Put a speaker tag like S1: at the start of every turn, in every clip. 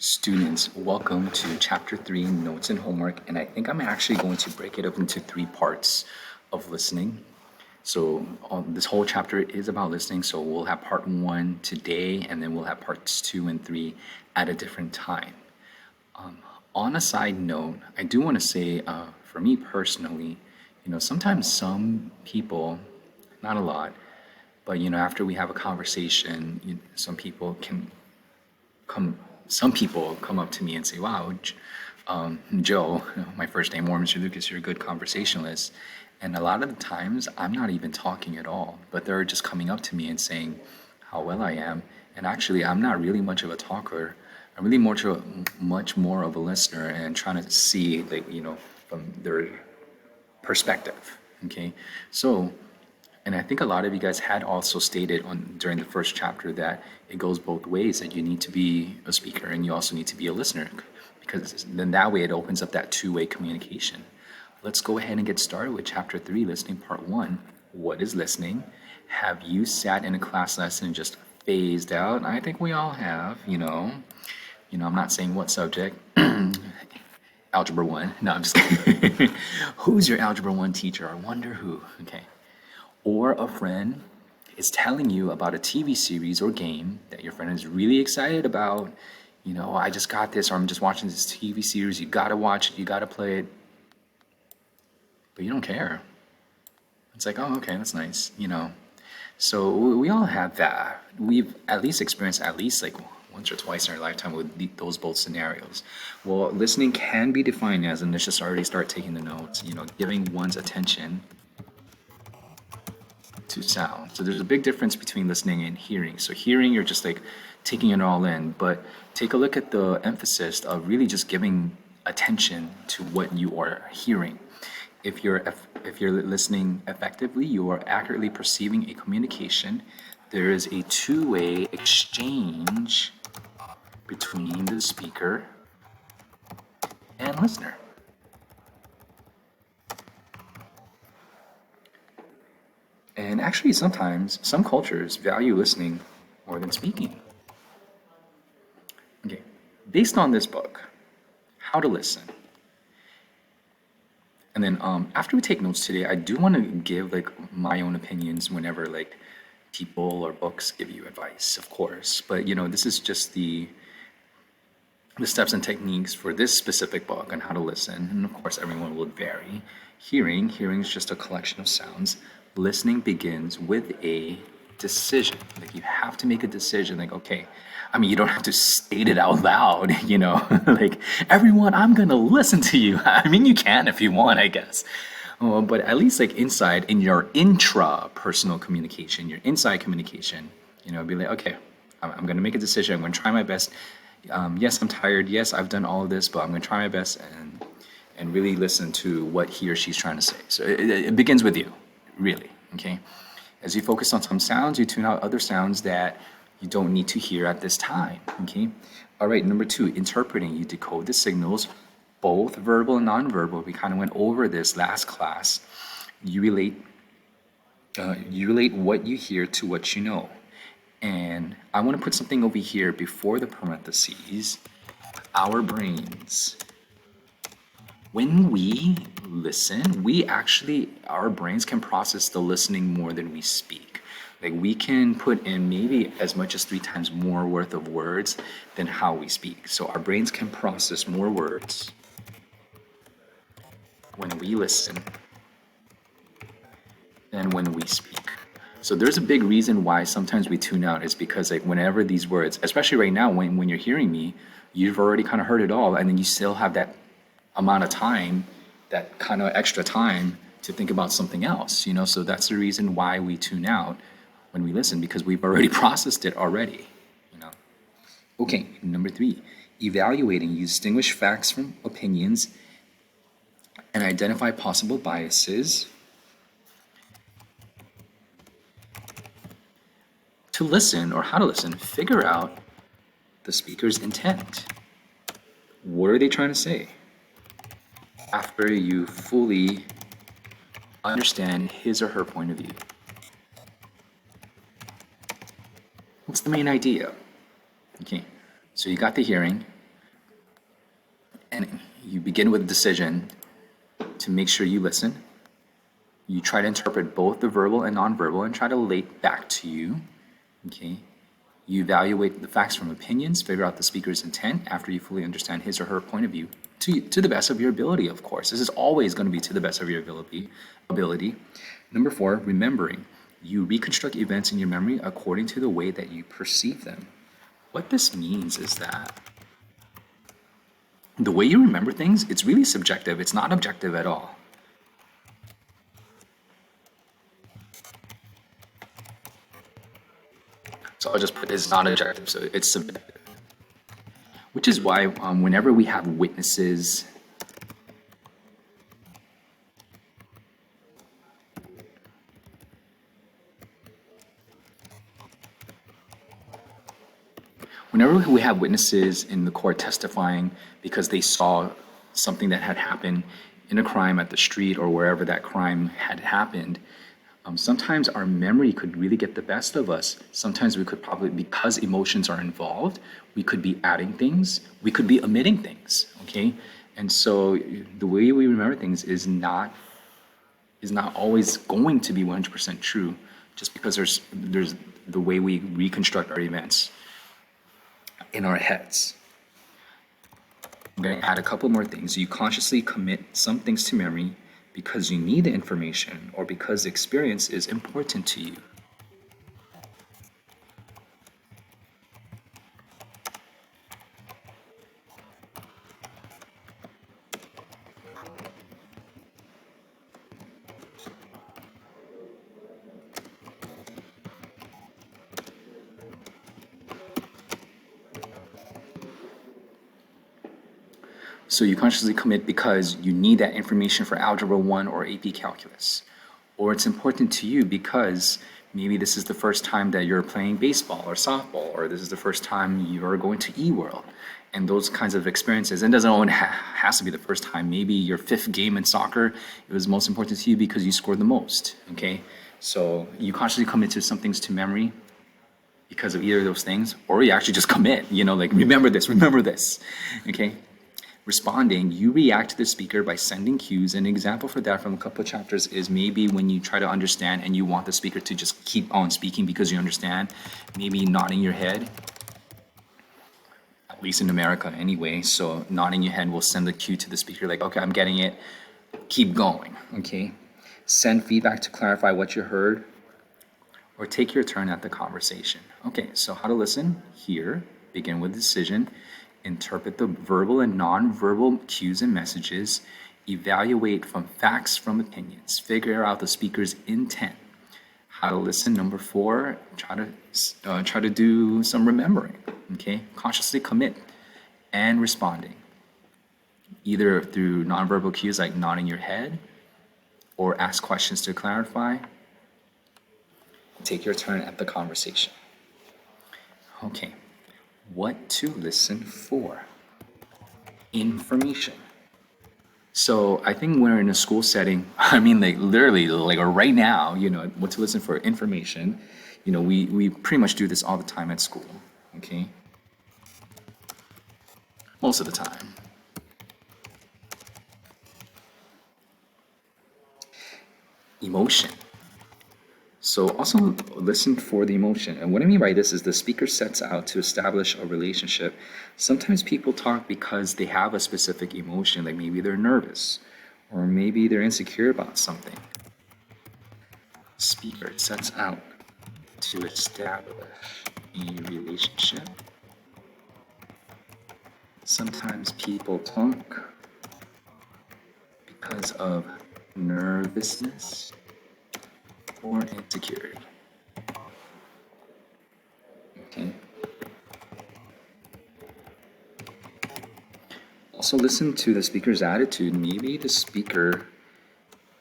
S1: Students, welcome to Chapter 3, Notes and Homework, and I think I'm actually going to break it up into three parts of listening. So this whole chapter is about listening, so we'll have part 1 today, and then we'll have parts 2 and 3 at a different time. On a side note, I do want to say, for me personally, sometimes some people, not a lot, but after we have a conversation, come some people come up to me and say, "Wow, Joe, my first name, or Mr. Lucas, you're a good conversationalist." And a lot of the times, I'm not even talking at all, but they're just coming up to me and saying how well I am. And actually, I'm not really much of a talker. I'm really much more of a listener and trying to see, like, from their perspective. Okay, so. And I think a lot of you guys had also stated during the first chapter that it goes both ways, that you need to be a speaker and you also need to be a listener, because then that way it opens up that two-way communication. Let's go ahead and get started with Chapter 3, Listening Part 1. What is listening? Have you sat in a class lesson and just phased out? I think we all have, I'm not saying what subject. Algebra 1. No, I'm just kidding. Who's your Algebra 1 teacher? I wonder who. Okay. Or a friend is telling you about a TV series or game that your friend is really excited about. I just got this, or I'm just watching this TV series. You gotta watch it, you gotta play it. But you don't care. It's like, oh, okay, that's nice, So we all have that. We've at least experienced at least like once or twice in our lifetime with those both scenarios. Well, listening can be defined as, and let's just already start taking the notes, giving one's attention to sound. So there's a big difference between listening and hearing. So hearing, you're just like taking it all in, but take a look at the emphasis of really just giving attention to what you are hearing. If you're listening effectively, you are accurately perceiving a communication. There is a two-way exchange between the speaker and listener. And actually, sometimes some cultures value listening more than speaking. Okay, based on this book, How to Listen. And then after we take notes today, I do want to give like my own opinions whenever like people or books give you advice, of course. But this is just the steps and techniques for this specific book on how to listen. And of course, everyone will vary. Hearing is just a collection of sounds. Listening begins with a decision. Like you have to make a decision. Like, okay, you don't have to state it out loud, like, everyone, I'm going to listen to you. You can if you want, I guess. But at least like inside in your intra-personal communication, your inside communication, be like, okay, I'm going to make a decision. I'm going to try my best. Yes, I'm tired. Yes, I've done all of this, but I'm going to try my best and really listen to what he or she's trying to say. So it begins with you, really, okay? As you focus on some sounds, you tune out other sounds that you don't need to hear at this time, okay? All right, number 2, interpreting. You decode the signals, both verbal and nonverbal. We kind of went over this last class. You relate what you hear to what you know. And I want to put something over here before the parentheses. Our brains. When we listen, our brains can process the listening more than we speak. Like we can put in maybe as much as 3 times more worth of words than how we speak. So our brains can process more words when we listen than when we speak. So there's a big reason why sometimes we tune out, is because like whenever these words, especially right now when you're hearing me, you've already kind of heard it all, and then you still have that amount of time, that kind of extra time to think about something else, so that's the reason why we tune out when we listen, because we've already processed it already. Okay, number 3, evaluating. You distinguish facts from opinions and identify possible biases. To listen, or how to listen, figure out the speaker's intent. What are they trying to say? After you fully understand his or her point of view. What's the main idea? Okay, so you got the hearing, And you begin with a decision to make sure you listen. You try to interpret both the verbal and nonverbal and try to relate back to you. Okay. You evaluate the facts from opinions, figure out the speaker's intent after you fully understand his or her point of view to the best of your ability, of course. This is always going to be to the best of your ability. Number 4, remembering. You reconstruct events in your memory according to the way that you perceive them. What this means is that the way you remember things, it's really subjective. It's not objective at all. So I'll just put it's not objective, so it's subjective. Which is why whenever we have witnesses, in the court testifying because they saw something that had happened in a crime at the street or wherever that crime had happened, sometimes our memory could really get the best of us. Sometimes we could probably, because emotions are involved, we could be adding things, we could be omitting things, okay? And so the way we remember things is not always going to be 100% true, just because there's the way we reconstruct our events in our heads. I'm going to add a couple more things. You consciously commit some things to memory because you need the information or because the experience is important to you. So you consciously commit because you need that information for Algebra 1 or AP Calculus. Or it's important to you because maybe this is the first time that you're playing baseball or softball, or this is the first time you're going to eWorld. And those kinds of experiences, and it doesn't always has to be the first time. Maybe your 5th game in soccer, it was most important to you because you scored the most, okay? So you consciously commit to some things to memory because of either of those things, or you actually just commit, like remember this, okay? Responding, you react to the speaker by sending cues. An example for that from a couple of chapters is maybe when you try to understand and you want the speaker to just keep on speaking because you understand, maybe nodding your head, at least in America anyway. So nodding your head will send the cue to the speaker like, okay, I'm getting it, keep going, okay? Send feedback to clarify what you heard, or take your turn at the conversation. Okay, so how to listen, hear, begin with decision, interpret the verbal and non-verbal cues and messages, evaluate from facts from opinions, figure out the speaker's intent. How to listen, number 4, try to do some remembering, okay? Consciously commit and responding, either through non-verbal cues like nodding your head or ask questions to clarify. Take your turn at the conversation. Okay. What to listen for? Information. So I think when we're in a school setting, I mean, like literally, like right now, what to listen for? Information. We pretty much do this all the time at school, okay? Most of the time. Emotion. So also listen for the emotion. And what I mean by this is the speaker sets out to establish a relationship. Sometimes people talk because they have a specific emotion, like maybe they're nervous or maybe they're insecure about something. Speaker sets out to establish a relationship. Sometimes people talk because of nervousness or insecurity. Okay. Also listen to the speaker's attitude. Maybe the speaker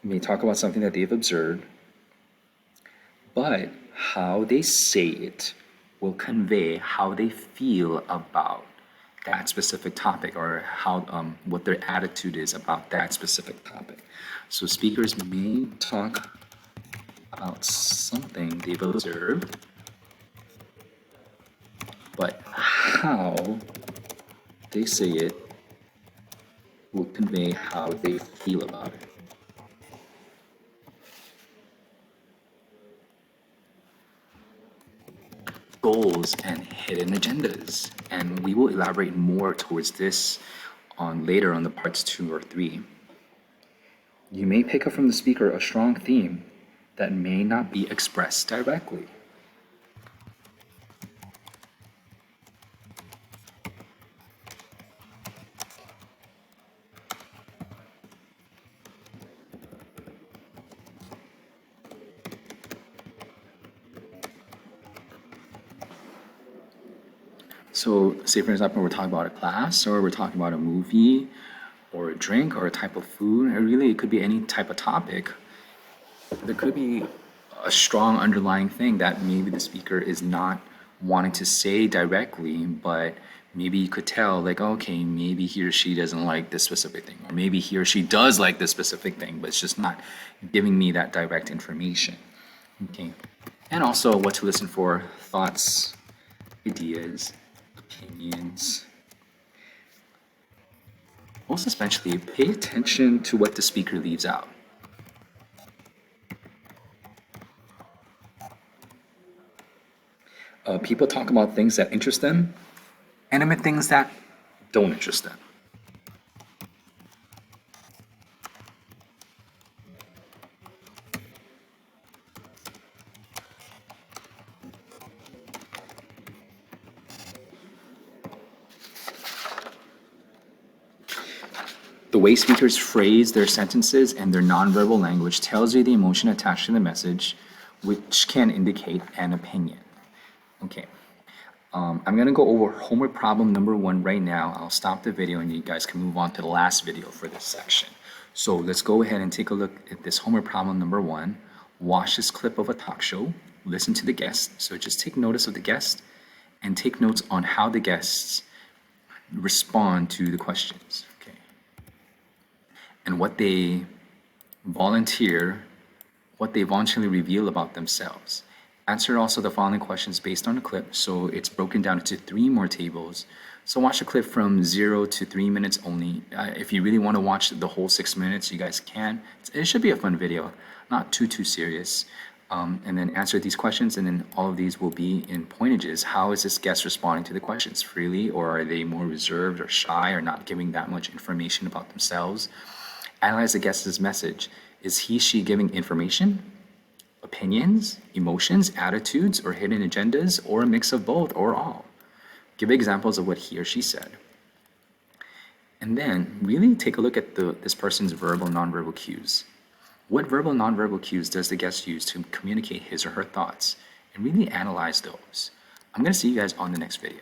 S1: may talk about something that they've observed, but how they say it will convey how they feel about that specific topic, or how what their attitude is about that specific topic. So speakers may talk about something they've observed, but how they say it will convey how they feel about it. Goals and hidden agendas. And we will elaborate more towards this on later on the parts 2 or 3. You may pick up from the speaker a strong theme that may not be expressed directly. So, say for example, we're talking about a class, or we're talking about a movie, or a drink, or a type of food. Or really, it could be any type of topic. There could be a strong underlying thing that maybe the speaker is not wanting to say directly, but maybe you could tell, like, okay, maybe he or she doesn't like this specific thing, or maybe he or she does like this specific thing, but it's just not giving me that direct information. Okay. And also what to listen for: thoughts, ideas, opinions. Most especially, pay attention to what the speaker leaves out. People talk about things that interest them and omit things that don't interest them. The way speakers phrase their sentences and their nonverbal language tells you the emotion attached to the message, which can indicate an opinion. Okay. I'm gonna go over homework problem number 1 right now. I'll stop the video and you guys can move on to the last video for this section. So let's go ahead and take a look at this homework problem number 1. Watch this clip of a talk show. Listen to the guest. So just take notice of the guest and take notes on how the guests respond to the questions. Okay. And what they voluntarily reveal about themselves. Answer also the following questions based on the clip. So it's broken down into 3 more tables. So watch the clip from 0 to 3 minutes only. If you really want to watch the whole 6 minutes, you guys can. It should be a fun video, not too serious. And then answer these questions, and then all of these will be in pointages. How is this guest responding to the questions? Freely, or are they more reserved or shy, or not giving that much information about themselves? Analyze the guest's message. Is he/she giving information, opinions, emotions, attitudes, or hidden agendas, or a mix of both, or all? Give examples of what he or she said. And then really take a look at this person's verbal and nonverbal cues. What verbal and nonverbal cues does the guest use to communicate his or her thoughts? And really analyze those. I'm going to see you guys on the next video.